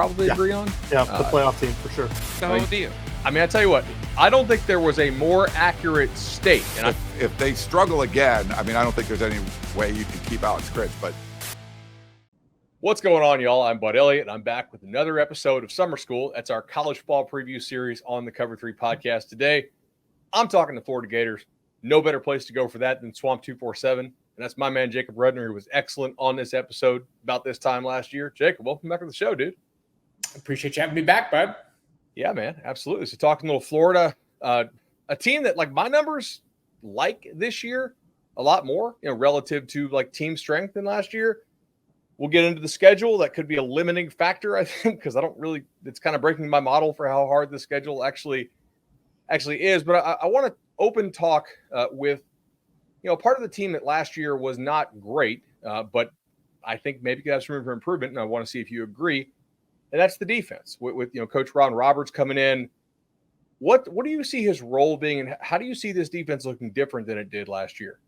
probably agree on. Yeah, the playoff team for sure. So do you. I mean, I tell you what, I don't think there was a more accurate state. And if they struggle again, I mean, I don't think there's any way you can keep Alex Critch, but. What's going on, y'all? I'm Bud Elliott, and I'm back with another episode of Summer School. That's our college football preview series on the Cover 3 podcast. Today, I'm talking to Florida Gators. No better place to go for that than Swamp 247. And that's my man, Jacob Rudner, who was excellent on this episode about this time last year. Jacob, welcome back to the show, dude. Appreciate you having me back, bud. Yeah, man, absolutely. So talking a little Florida, a team that, like, my numbers like this year a lot more, relative to, like, team strength than last year. We'll get into the schedule. That could be a limiting factor, I think, because it's kind of breaking my model for how hard the schedule actually is. But I want to open talk with, part of the team that last year was not great, but I think maybe could have some room for improvement. And I want to see if you agree. And that's the defense with Coach Ron Roberts coming in. What do you see his role being, and how do you see this defense looking different than it did last year?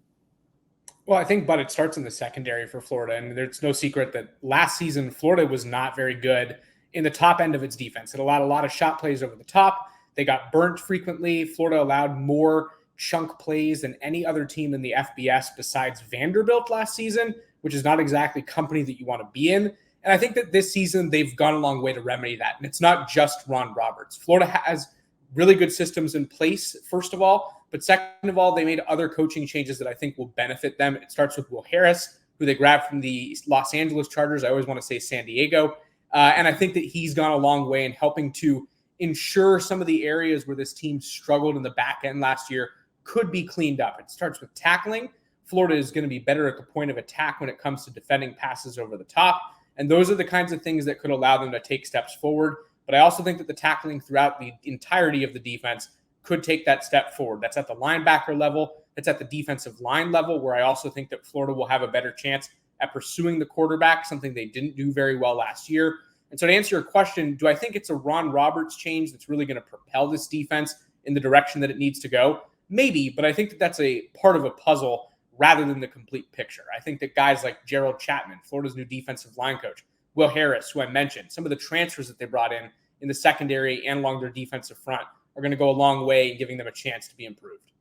Well, I think, but it starts in the secondary for Florida, and there's no secret that last season Florida was not very good in the top end of its defense. It allowed a lot of shot plays over the top. They got burnt frequently. Florida allowed more chunk plays than any other team in the FBS besides Vanderbilt last season, which is not exactly company that you want to be in. And I think that this season they've gone a long way to remedy that. And it's not just Ron Roberts. Florida has really good systems in place, first of all. But second of all, they made other coaching changes that I think will benefit them. It starts with Will Harris, who they grabbed from the Los Angeles Chargers. I always want to say San Diego. And I think that he's gone a long way in helping to ensure some of the areas where this team struggled in the back end last year could be cleaned up. It starts with tackling. Florida is going to be better at the point of attack when it comes to defending passes over the top. And those are the kinds of things that could allow them to take steps forward. But I also think that the tackling throughout the entirety of the defense could take that step forward. That's at the linebacker level. That's at the defensive line level, where I also think that Florida will have a better chance at pursuing the quarterback, something they didn't do very well last year. And so to answer your question, do I think it's a Ron Roberts change that's really going to propel this defense in the direction that it needs to go? Maybe, but I think that that's a part of a puzzle rather than the complete picture. I think that guys like Gerald Chapman, Florida's new defensive line coach, Will Harris, who I mentioned, some of the transfers that they brought in the secondary and along their defensive front are going to go a long way in giving them a chance to be improved.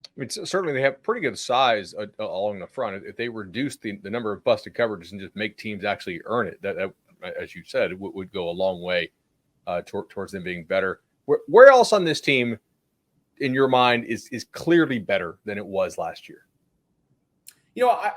I mean, certainly they have pretty good size along the front. If they reduce the number of busted coverages and just make teams actually earn it, that as you said, would go a long way towards them being better. Where else on this team, in your mind, is clearly better than it was last year?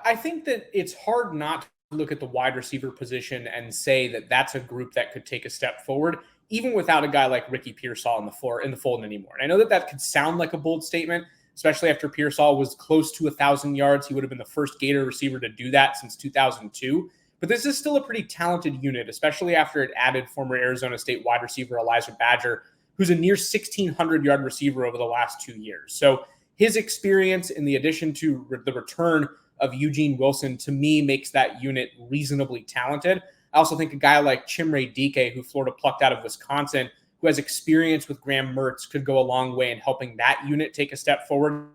I think that it's hard not to look at the wide receiver position and say that that's a group that could take a step forward, even without a guy like Ricky Pearsall in the fold anymore. And I know that could sound like a bold statement, especially after Pearsall was close to 1,000 yards. He would have been the first Gator receiver to do that since 2002. But this is still a pretty talented unit, especially after it added former Arizona State wide receiver Elijah Badger, who's a near 1,600-yard receiver over the last 2 years. So his experience, in the addition to the return of Eugene Wilson, to me makes that unit reasonably talented. I also think a guy like Chimere Dike, who Florida plucked out of Wisconsin, who has experience with Graham Mertz, could go a long way in helping that unit take a step forward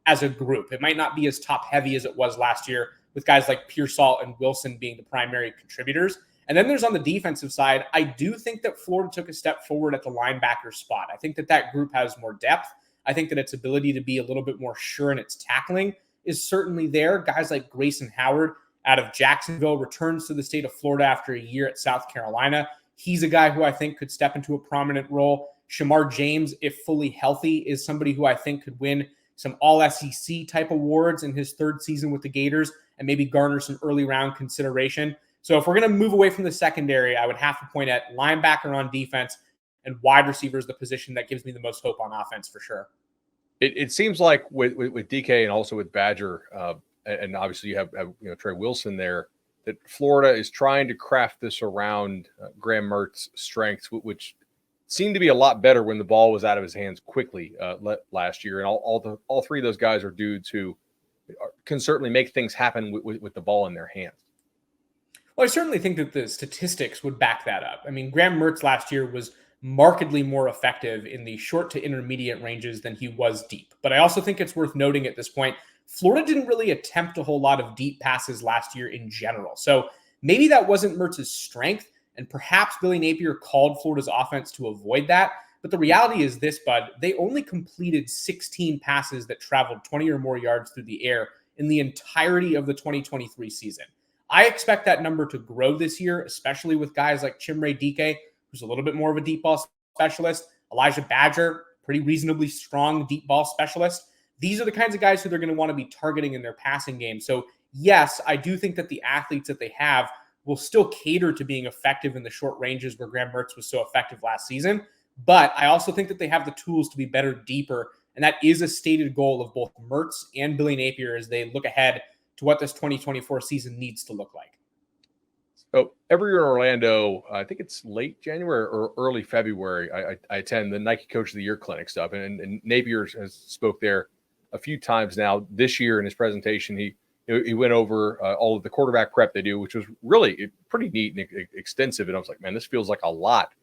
as a group. It might not be as top-heavy as it was last year, with guys like Pearsall and Wilson being the primary contributors. And then there's on the defensive side, I do think that Florida took a step forward at the linebacker spot. I think that group has more depth. I think that its ability to be a little bit more sure in its tackling is certainly there. Guys like Grayson Howard out of Jacksonville returns to the state of Florida after a year at South Carolina. He's a guy who I think could step into a prominent role. Shamar James, if fully healthy, is somebody who I think could win some all-SEC type awards in his third season with the Gators and maybe garner some early round consideration. So if we're going to move away from the secondary, I would have to point at linebacker on defense and wide receiver is the position that gives me the most hope on offense for sure. It seems like with DK and also with Badger, and obviously you have Trey Wilson there, that Florida is trying to craft this around Graham Mertz's strengths, which seemed to be a lot better when the ball was out of his hands quickly last year. And all three of those guys are dudes who can certainly make things happen with the ball in their hands. Well, I certainly think that the statistics would back that up. I mean, Graham Mertz last year was markedly more effective in the short to intermediate ranges than he was deep. But I also think it's worth noting at this point, Florida didn't really attempt a whole lot of deep passes last year in general. So maybe that wasn't Mertz's strength. And perhaps Billy Napier called Florida's offense to avoid that. But the reality is this, Bud, they only completed 16 passes that traveled 20 or more yards through the air in the entirety of the 2023 season. I expect that number to grow this year, especially with guys like Chimere Dike, who's a little bit more of a deep ball specialist, Elijah Badger, pretty reasonably strong deep ball specialist. These are the kinds of guys who they're going to want to be targeting in their passing game. So yes, I do think that the athletes that they have will still cater to being effective in the short ranges where Graham Mertz was so effective last season. But I also think that they have the tools to be better deeper. And that is a stated goal of both Mertz and Billy Napier as they look ahead to what this 2024 season needs to look like. So every year in Orlando, I think it's late January or early February, I attend the Nike Coach of the Year clinic stuff. And Napier has spoke there a few times now. This year in his presentation, he went over all of the quarterback prep they do, which was really pretty neat and extensive. And I was like, man, this feels like a lot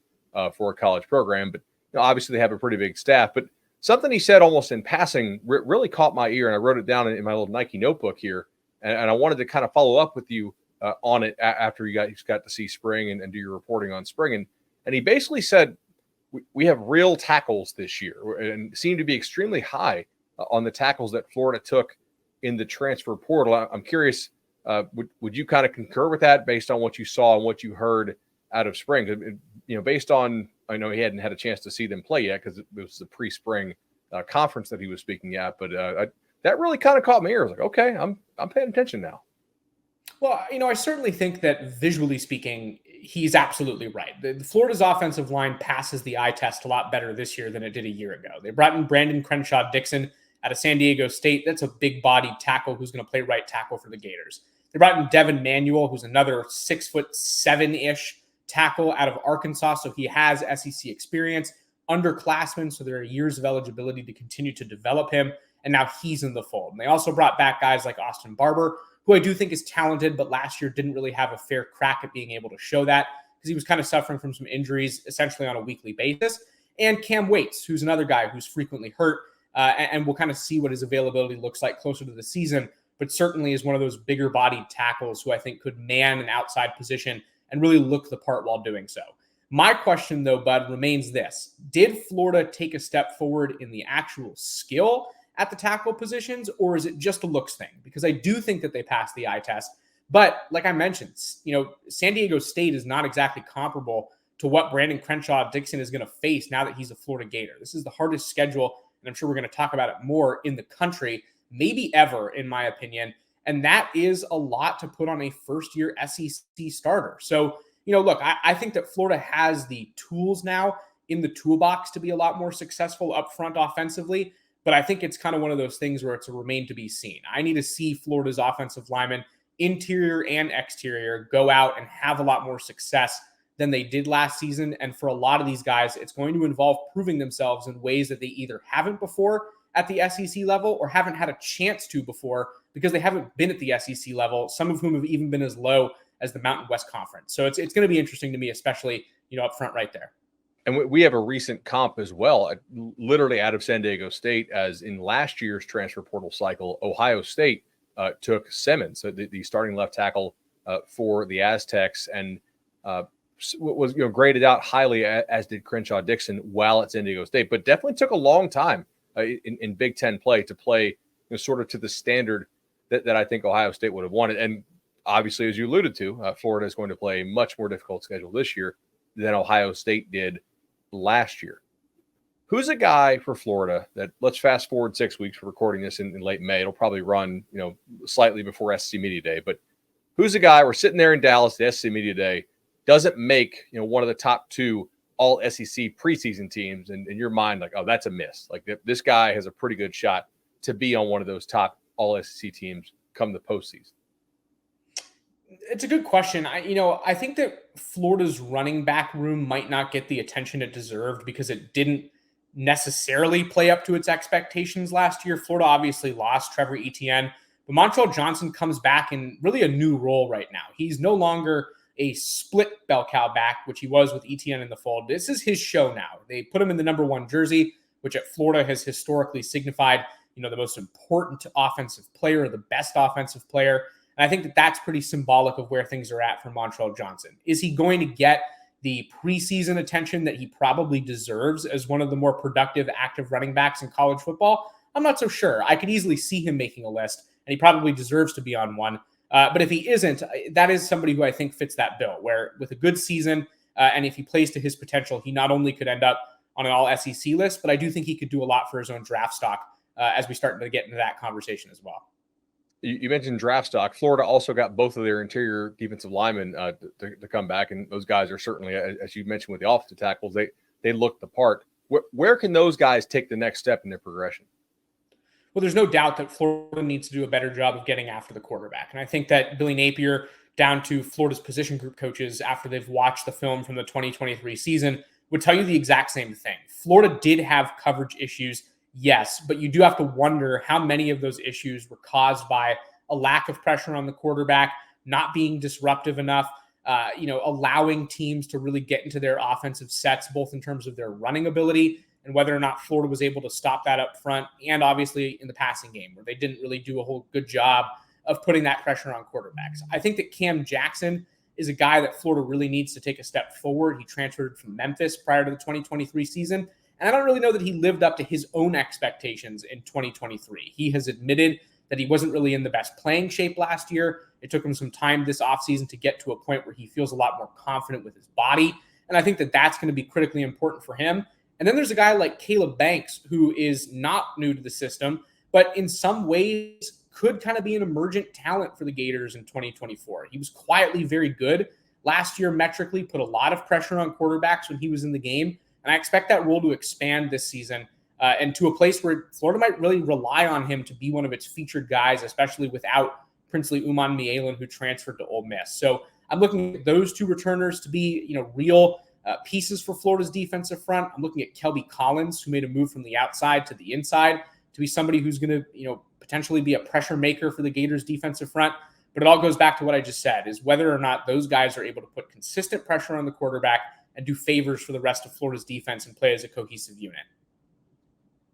for a college program. But obviously they have a pretty big staff. But something he said almost in passing really caught my ear, and I wrote it down in my little Nike notebook here. And I wanted to kind of follow up with you on it after you got to see spring and do your reporting on spring. And he basically said, we have real tackles this year and seem to be extremely high on the tackles that Florida took in the transfer portal. I'm curious, would you kind of concur with that based on what you saw and what you heard out of spring? Based on, I know he hadn't had a chance to see them play yet because it was the pre-spring conference that he was speaking at, but that really kind of caught my ear. I was like, okay, I'm paying attention now. Well, I certainly think that visually speaking, he's absolutely right. The Florida's offensive line passes the eye test a lot better this year than it did a year ago. They brought in Brandon Crenshaw-Dixon out of San Diego State. That's a big-bodied tackle who's going to play right tackle for the Gators. They brought in Devin Manuel, who's another 6'7" tackle out of Arkansas, so he has SEC experience, underclassman, so there are years of eligibility to continue to develop him, and now he's in the fold. And they also brought back guys like Austin Barber, who I do think is talented, but last year didn't really have a fair crack at being able to show that because he was kind of suffering from some injuries essentially on a weekly basis. And Cam Waits, who's another guy who's frequently hurt, and we'll kind of see what his availability looks like closer to the season, but certainly is one of those bigger-bodied tackles who I think could man an outside position and really look the part while doing so. My question, though, Bud, remains this. Did Florida take a step forward in the actual skill at the tackle positions, or is it just a looks thing? Because I do think that they passed the eye test. But like I mentioned, San Diego State is not exactly comparable to what Brandon Crenshaw-Dixon is going to face now that he's a Florida Gator. This is the hardest schedule, and I'm sure we're going to talk about it more in the country, maybe ever, in my opinion. And that is a lot to put on a first-year SEC starter. So, look, I think that Florida has the tools now in the toolbox to be a lot more successful up front offensively. But I think it's kind of one of those things where it's a remain to be seen. I need to see Florida's offensive linemen, interior and exterior, go out and have a lot more success than they did last season. And for a lot of these guys, it's going to involve proving themselves in ways that they either haven't before at the SEC level or haven't had a chance to before because they haven't been at the SEC level, some of whom have even been as low as the Mountain West Conference. So it's going to be interesting to me, especially, up front right there. And we have a recent comp as well, literally out of San Diego State, as in last year's transfer portal cycle, Ohio State took Simmons, the starting left tackle for the Aztecs, and was graded out highly, as did Crenshaw-Dixon while at San Diego State, but definitely took a long time in Big Ten play to play sort of to the standard that I think Ohio State would have wanted. And obviously, as you alluded to, Florida is going to play a much more difficult schedule this year than Ohio State did last year. Who's a guy for Florida that, let's fast forward 6 weeks, for recording this in late May. It'll probably run, slightly before SEC Media Day, but who's a guy, we're sitting there in Dallas, the SEC Media Day, doesn't make, one of the top two all SEC preseason teams. And in your mind, like, oh, that's a miss. Like this guy has a pretty good shot to be on one of those top all SEC teams come the postseason. It's a good question. I think that Florida's running back room might not get the attention it deserved because it didn't necessarily play up to its expectations last year. Florida obviously lost Trevor Etienne, but Montrell Johnson comes back in really a new role right now. He's no longer a split bell cow back, which he was with Etienne in the fold. This is his show now. They put him in the number 1 jersey, which at Florida has historically signified, the most important offensive player, the best offensive player. And I think that that's pretty symbolic of where things are at for Montrell Johnson. Is he going to get the preseason attention that he probably deserves as one of the more productive active running backs in college football? I'm not so sure. I could easily see him making a list, and he probably deserves to be on one. But if he isn't, that is somebody who I think fits that bill, where with a good season, and if he plays to his potential, he not only could end up on an all SEC list, but I do think he could do a lot for his own draft stock as we start to get into that conversation as well. You mentioned draft stock. Florida also got both of their interior defensive linemen to come back, and those guys are certainly, as you mentioned with the offensive tackles, they look the part. Where can those guys take the next step in their progression? Well, there's no doubt that Florida needs to do a better job of getting after the quarterback. And I think that Billy Napier, down to Florida's position group coaches after they've watched the film from the 2023 season, would tell you the exact same thing. Florida did have coverage issues, yes, but you do have to wonder how many of those issues were caused by a lack of pressure on the quarterback, not being disruptive enough, allowing teams to really get into their offensive sets, both in terms of their running ability and whether or not Florida was able to stop that up front, and obviously in the passing game, where they didn't really do a whole good job of putting that pressure on quarterbacks. I think that Cam Jackson is a guy that Florida really needs to take a step forward. He transferred from Memphis prior to the 2023 season, and I don't really know that he lived up to his own expectations in 2023. He has admitted that he wasn't really in the best playing shape last year. It took him some time this offseason to get to a point where he feels a lot more confident with his body, and I think that that's going to be critically important for him. And then there's a guy like Caleb Banks, who is not new to the system, but in some ways could kind of be an emergent talent for the Gators in 2024. He was quietly very good last year, metrically put a lot of pressure on quarterbacks when he was in the game. And I expect that role to expand this season and to a place where Florida might really rely on him to be one of its featured guys, especially without Princely Uman Mielen, who transferred to Ole Miss. So I'm looking at those two returners to be, real pieces for Florida's defensive front. I'm looking at Kelby Collins, who made a move from the outside to the inside to be somebody who's going to, potentially be a pressure maker for the Gators defensive front. But it all goes back to what I just said, is whether or not those guys are able to put consistent pressure on the quarterback and do favors for the rest of Florida's defense and play as a cohesive unit.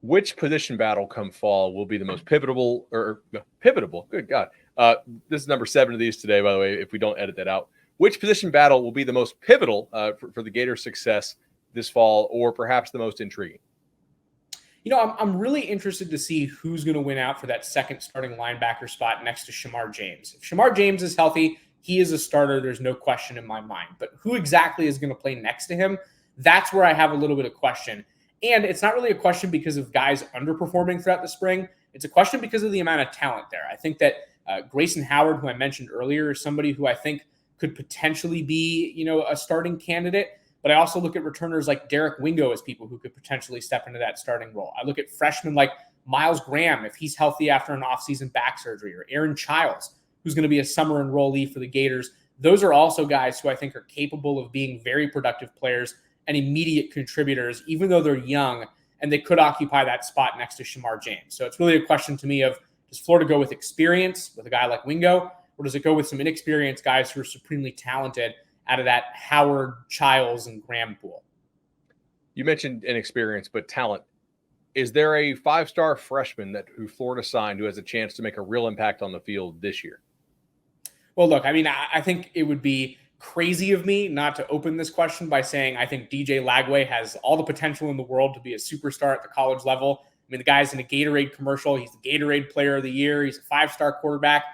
Which position battle come fall will be the most pivotal? Good God. This is number 7 of these today, by the way, if we don't edit that out. Which position battle will be the most pivotal for the Gators' success this fall, or perhaps the most intriguing? I'm really interested to see who's going to win out for that second starting linebacker spot next to Shamar James. If Shamar James is healthy, he is a starter. There's no question in my mind. But who exactly is going to play next to him? That's where I have a little bit of question. And it's not really a question because of guys underperforming throughout the spring. It's a question because of the amount of talent there. I think that Grayson Howard, who I mentioned earlier, is somebody who I think could potentially be, a starting candidate. But I also look at returners like Derek Wingo as people who could potentially step into that starting role. I look at freshmen like Miles Graham, if he's healthy after an offseason back surgery, or Aaron Childs, who's going to be a summer enrollee for the Gators. Those are also guys who I think are capable of being very productive players and immediate contributors, even though they're young, and they could occupy that spot next to Shamar James. So it's really a question to me of, does Florida go with experience with a guy like Wingo, or does it go with some inexperienced guys who are supremely talented out of that Howard, Childs, and Graham pool? You mentioned inexperience, but talent. Is there a 5-star freshman who Florida signed who has a chance to make a real impact on the field this year? Well, look, I think it would be crazy of me not to open this question by saying I think DJ Lagway has all the potential in the world to be a superstar at the college level. The guy's in a Gatorade commercial. He's the Gatorade Player of the Year. He's a 5-star quarterback,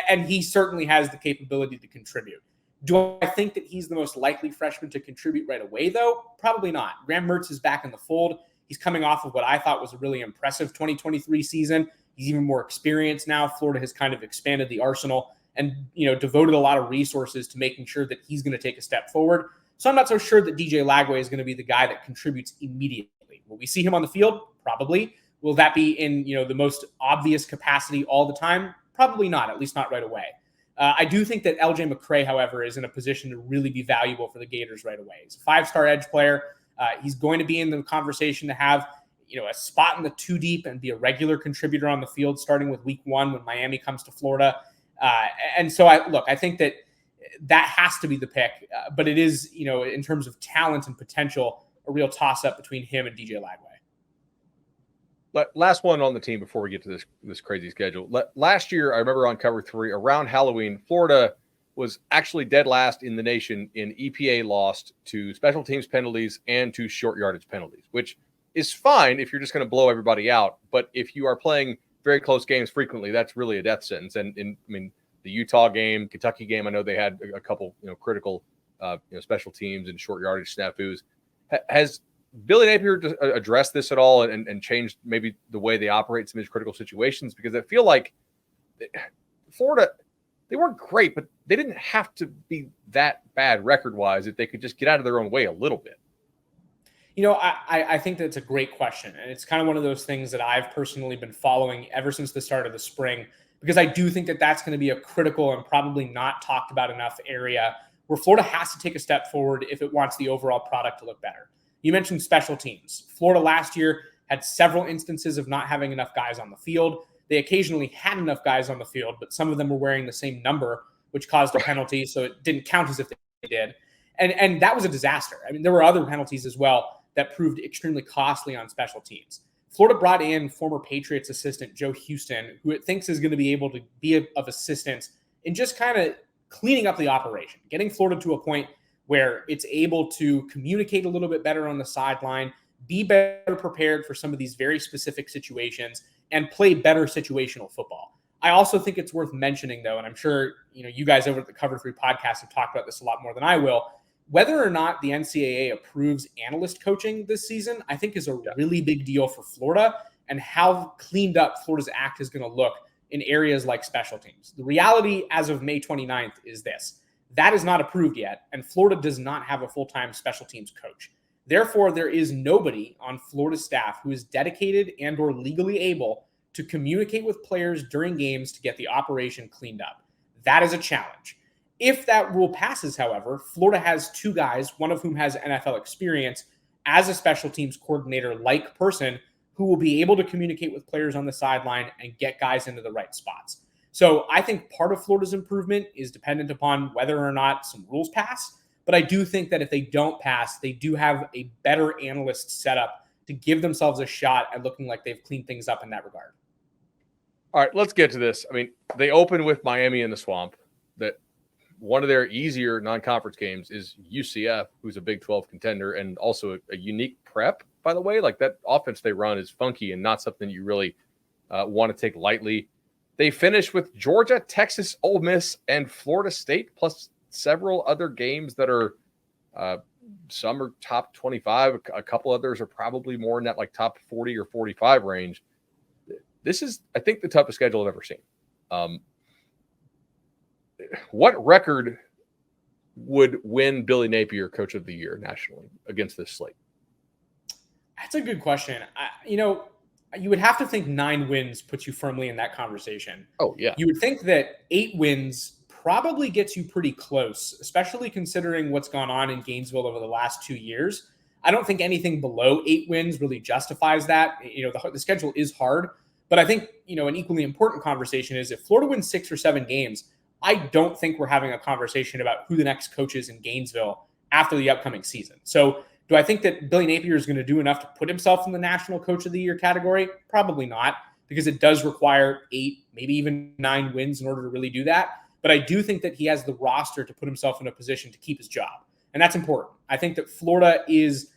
and he certainly has the capability to contribute. Do I think that he's the most likely freshman to contribute right away, though? Probably not. Graham Mertz is back in the fold. He's coming off of what I thought was a really impressive 2023 season. He's even more experienced now. Florida has kind of expanded the arsenal and, devoted a lot of resources to making sure that he's going to take a step forward. So I'm not so sure that DJ Lagway is going to be the guy that contributes immediately. Will we see him on the field? Probably. Will that be in, the most obvious capacity all the time? Probably not, at least not right away. I do think that LJ McCray, however, is in a position to really be valuable for the Gators right away. He's a 5-star edge player. He's going to be in the conversation to have, a spot in the 2 deep and be a regular contributor on the field, starting with week 1 when Miami comes to Florida. And so I think that has to be the pick. But it is, in terms of talent and potential, a real toss-up between him and DJ Lagway. last one on the team before we get to this crazy schedule. Last year, I remember on Cover 3 around Halloween, Florida was actually dead last in the nation in EPA lost to special teams penalties and to short yardage penalties, which is fine if you're just going to blow everybody out. But if you are playing very close games frequently, that's really a death sentence. And the Utah game, Kentucky game, I know they had a couple critical special teams and short yardage snafus. Has Billy Napier addressed this at all and changed maybe the way they operate some of these critical situations? Because I feel like Florida, they weren't great, but they didn't have to be that bad record-wise if they could just get out of their own way a little bit. I think that's a great question. And it's kind of one of those things that I've personally been following ever since the start of the spring, because I do think that that's going to be a critical and probably not talked about enough area where Florida has to take a step forward if it wants the overall product to look better. You mentioned special teams. Florida last year had several instances of not having enough guys on the field. They occasionally had enough guys on the field, but some of them were wearing the same number, which caused a penalty, so it didn't count as if they did. And that was a disaster. I mean, there were other penalties as well that proved extremely costly on special teams. Florida brought in former Patriots assistant Joe Houston, who it thinks is going to be able to be of assistance in just kind of cleaning up the operation, getting Florida to a point where it's able to communicate a little bit better on the sideline, be better prepared for some of these very specific situations, and play better situational football. I also think it's worth mentioning, though, and I'm sure you guys over at the Cover 3 podcast have talked about this a lot more than I will, whether or not the NCAA approves analyst coaching this season, I think is a really big deal for Florida and how cleaned up Florida's act is going to look in areas like special teams. The reality as of May 29th is this. That is not approved yet, and Florida does not have a full-time special teams coach. Therefore, there is nobody on Florida's staff who is dedicated and or legally able to communicate with players during games to get the operation cleaned up. That is a challenge. If that rule passes, however, Florida has two guys, one of whom has NFL experience as a special teams coordinator-like person who will be able to communicate with players on the sideline and get guys into the right spots. So I think part of Florida's improvement is dependent upon whether or not some rules pass. But I do think that if they don't pass, they do have a better analyst setup to give themselves a shot at looking like they've cleaned things up in that regard. All right, let's get to this. I mean, they open with Miami in the Swamp. That one of their easier non-conference games is UCF, who's a Big 12 contender and also a unique prep, by the way. Like, that offense they run is funky and not something you really want to take lightly. They finish with Georgia, Texas, Ole Miss, and Florida State, plus several other games that are some are top 25. A couple others are probably more in that like top 40 or 45 range. This is, I think, the toughest schedule I've ever seen. What record would win Billy Napier Coach of the Year nationally against this slate? That's a good question. You would have to think 9 wins puts you firmly in that conversation. Oh, yeah. You would think that 8 wins probably gets you pretty close, especially considering what's gone on in Gainesville over the last 2 years. I don't think anything below 8 wins really justifies that. The schedule is hard, but I think, an equally important conversation is if Florida wins 6 or 7 games, I don't think we're having a conversation about who the next coach is in Gainesville after the upcoming season. So do I think that Billy Napier is going to do enough to put himself in the National Coach of the Year category? Probably not, because it does require 8, maybe even 9 wins in order to really do that. But I do think that he has the roster to put himself in a position to keep his job. And that's important. I think that Florida is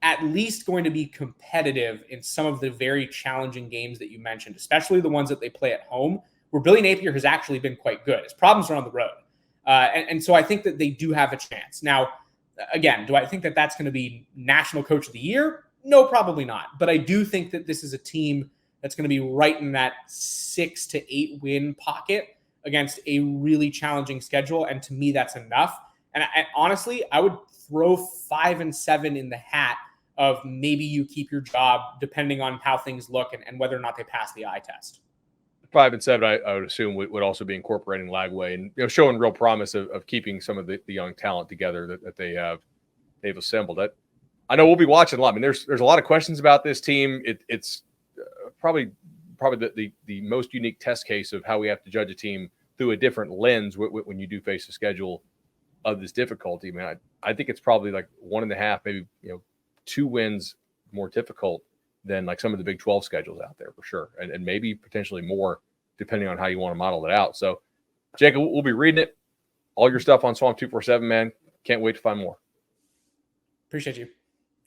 at least going to be competitive in some of the very challenging games that you mentioned, especially the ones that they play at home, where Billy Napier has actually been quite good. His problems are on the road. And so I think that they do have a chance. Now, again, do I think that that's going to be National Coach of the Year? No, probably not. But I do think that this is a team that's going to be right in that 6 to 8 win pocket against a really challenging schedule. And to me, that's enough. And honestly, I would throw 5 and 7 in the hat of maybe you keep your job depending on how things look and whether or not they pass the eye test. 5 and 7, I would assume would also be incorporating Lagway and showing real promise of keeping some of the young talent together that they've assembled. I know we'll be watching a lot. I mean, there's a lot of questions about this team. It's probably the most unique test case of how we have to judge a team through a different lens when you do face a schedule of this difficulty. I mean, I think it's probably like 1.5, maybe 2 wins more difficult than like some of the Big 12 schedules out there for sure, and maybe potentially more depending on how you want to model it out. So, Jacob, we'll be reading it. All your stuff on Swamp 247, man. Can't wait to find more. Appreciate you.